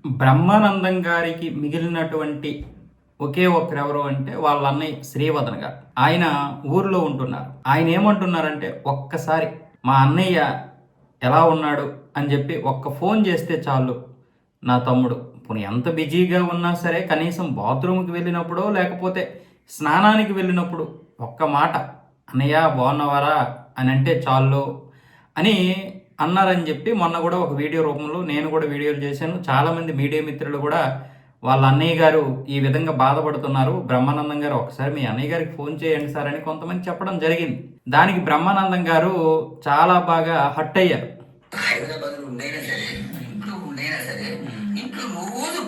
బ్రహ్మానందం గారికి మిగిలినటువంటి ఒకే ఒక్కరెవరు అంటే వాళ్ళ అన్నయ్య శ్రీవదన్ గారు. ఆయన ఊర్లో ఉంటున్నారు. ఆయన ఏమంటున్నారంటే, ఒక్కసారి మా అన్నయ్య ఎలా ఉన్నాడు అని చెప్పి ఒక్క ఫోన్ చేస్తే చాలు నా తమ్ముడు పోనీ ఎంత బిజీగా ఉన్నా సరే కనీసం బాత్రూమ్కి వెళ్ళినప్పుడో లేకపోతే స్నానానికి వెళ్ళినప్పుడు ఒక్క మాట అన్నయ్య బాగున్నవారా అని అంటే చాలు అని అన్నారని చెప్పి మొన్న కూడా ఒక వీడియో రూపంలో నేను కూడా వీడియోలు చేశాను. చాలామంది మీడియా మిత్రులు కూడా వాళ్ళ అన్నయ్య గారు ఈ విధంగా బాధపడుతున్నారు, బ్రహ్మానందం గారు ఒకసారి మీ అన్నయ్య గారికి ఫోన్ చేయండి సార్ అని కొంతమంది చెప్పడం జరిగింది. దానికి బ్రహ్మానందం గారు చాలా బాగా హట్ అయ్యారు. హైదరాబాద్ ఉండైనా సరే ఇంట్లో ఉండైనా సరే ఇంట్లో రోజు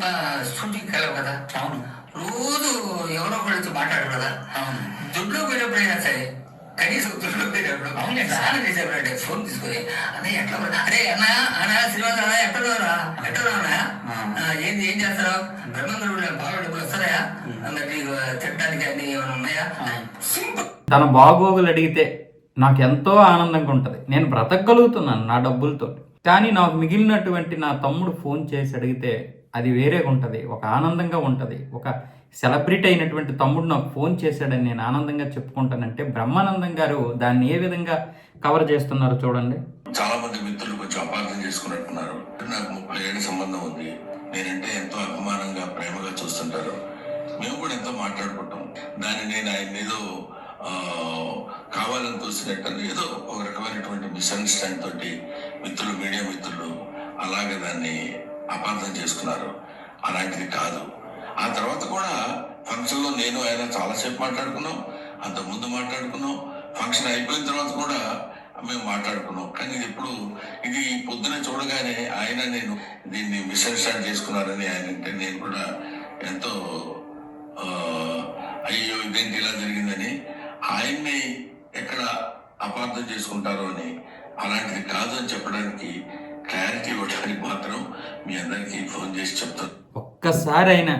షూటింగ్ కలవు కదా. అవును, రోజు ఎవరో ఒకటి వచ్చి మాట్లాడు కదా. అవును, దుడ్లో పోయినప్పుడైనా సరే కనీసం దుడ్లో పోయినప్పుడు అవును స్నానం చేసేప్పుడు ఫోన్ తీసుకొని అన్నయ్య ఎట్లా అరే అన్న అన్న శ్రీనివాస అన్న ఎట్లా ఏంది ఏం చేస్తావు బ్రహ్మందరుడు బాగా డబ్బులు వస్తాయా అన్నట్టు తిట్టడానికి అన్ని ఏమైనా ఉన్నాయా? సింపుల్. తన బాగోగులు అడిగితే నాకు ఎంతో ఆనందంగా ఉంటుంది, నేను బ్రతకగలుగుతున్నాను నా డబ్బులతో. కానీ నాకు మిగిలినటువంటి నా తమ్ముడు ఫోన్ చేసి అడిగితే అది వేరేగా ఉంటుంది, ఒక ఆనందంగా ఉంటుంది. ఒక సెలబ్రిటీ అయినటువంటి తమ్ముడు నాకు ఫోన్ చేశాడని నేను ఆనందంగా చెప్పుకుంటానంటే బ్రహ్మానందం గారు దాన్ని ఏ విధంగా కవర్ చేస్తున్నారు చూడండి. చాలా మంది మిత్రులు కొంచెం అపార్థం చేసుకున్నట్టున్నారు. నాకు 30 ఏళ్ళ సంబంధం ఉంది, నేనంటే ఎంతో అభిమానంగా ప్రేమగా చూస్తుంటారు. మేము కూడా ఎంతో మాట్లాడుకుంటాం. దాన్ని నేను ఆయన ఏదో కావాలని తోసినట్టు ఏదో ఒక రకమైనటువంటి మిస్అండర్స్టాండ్ తోటి మిత్రులు, మీడియా మిత్రులు అలాగే దాన్ని అపార్థం చేసుకున్నారు. అలాంటిది కాదు. ఆ తర్వాత కూడా ఫంక్షన్లో నేను ఆయన చాలాసేపు మాట్లాడుకున్నాం, అంత ముందు మాట్లాడుకున్నాం, ఫంక్షన్ అయిపోయిన తర్వాత కూడా మేము మాట్లాడుకున్నాం. కానీ ఇది పొద్దున చూడగానే ఆయన నేను దీన్ని మిస్అండర్స్టాండ్ చేసుకున్నారని ఆయన అంటే నేను కూడా ఎంతో అయ్యో ఇదేంటి ఇలా జరిగిందని ఆయన్ని ఎక్కడ అపార్థం చేసుకుంటారో అని, అలాంటిది కాదు అని చెప్పడానికి క్లారిటీ ఇవ్వడానికి మాత్రం మీ అందరికీ ఫోన్ చేసి చెప్తాను. ఒక్కసారి అయినా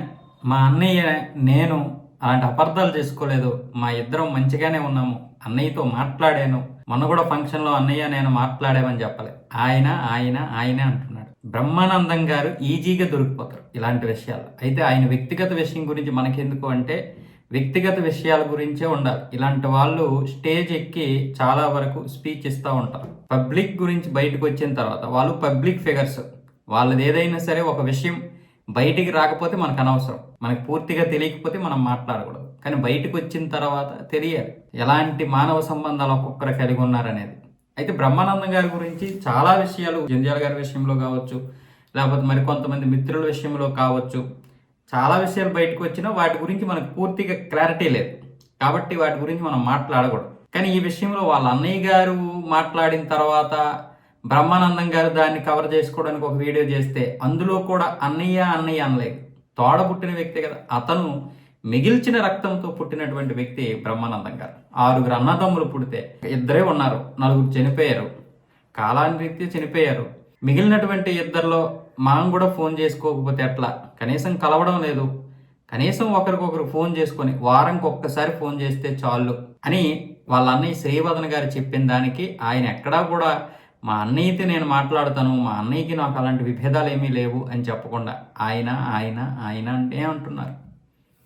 మా అన్నయ్య నేను అలాంటి అపార్థాలు చేసుకోలేదు, మా ఇద్దరం మంచిగానే ఉన్నాము, అన్నయ్యతో మాట్లాడాను, మొన్న కూడా ఫంక్షన్లో అన్నయ్య నేను మాట్లాడామని చెప్పాలి. ఆయన అంటున్నాడు. బ్రహ్మానందం గారు ఈజీగా దొరికిపోతారు ఇలాంటి విషయాలు. అయితే ఆయన వ్యక్తిగత విషయం గురించి మనకెందుకు అంటే వ్యక్తిగత విషయాల గురించే ఉండాలి. ఇలాంటి వాళ్ళు స్టేజ్ ఎక్కి చాలా వరకు స్పీచ్ ఇస్తూ ఉంటారు. పబ్లిక్ గురించి బయటకు వచ్చిన తర్వాత వాళ్ళు పబ్లిక్ ఫిగర్స్, వాళ్ళది ఏదైనా సరే ఒక విషయం బయటికి రాకపోతే మనకు అనవసరం, మనకు పూర్తిగా తెలియకపోతే మనం మాట్లాడకూడదు. కానీ బయటకు వచ్చిన తర్వాత తెలియాలి ఎలాంటి మానవ సంబంధాలు ఒక్కొక్కరు కలిగి ఉన్నారనేది. అయితే బ్రహ్మానందం గారి గురించి చాలా విషయాలు, జంధ్యాల గారి విషయంలో కావచ్చు, లేకపోతే మరి కొంతమంది మిత్రుల విషయంలో కావచ్చు, చాలా విషయాలు బయటకు వచ్చినా వాటి గురించి మనకు పూర్తిగా క్లారిటీ లేదు, కాబట్టి వాటి గురించి మనం మాట్లాడకూడదు. కానీ ఈ విషయంలో వాళ్ళ అన్నయ్య గారు మాట్లాడిన తర్వాత బ్రహ్మానందం గారు దాన్ని కవర్ చేసుకోవడానికి ఒక వీడియో చేస్తే అందులో కూడా అన్నయ్య అనలేదు. తోడ పుట్టిన వ్యక్తి కదా అతను, మిగిల్చిన రక్తంతో పుట్టినటువంటి వ్యక్తి బ్రహ్మానందం గారు. 6 అన్నదమ్ములు పుడితే 2 ఉన్నారు, 4 చనిపోయారు, కాలాన్ని రీత్యా చనిపోయారు. మిగిలినటువంటి 2లో మనం కూడా ఫోన్ చేసుకోకపోతే ఎట్లా, కనీసం కలవడం లేదు, కనీసం ఒకరికొకరు ఫోన్ చేసుకొని వారానికి ఒక్కసారి ఫోన్ చేస్తే చాలు అని వాళ్ళ అన్నయ్య శ్రీవదన్ గారు చెప్పిన దానికి ఆయన ఎక్కడా కూడా మా అన్నయ్యతో నేను మాట్లాడతాను, మా అన్నయ్యకి నాకు అలాంటి విభేదాలు ఏమీ లేవు అని చెప్పకుండా ఆయన అంటే అంటున్నారు.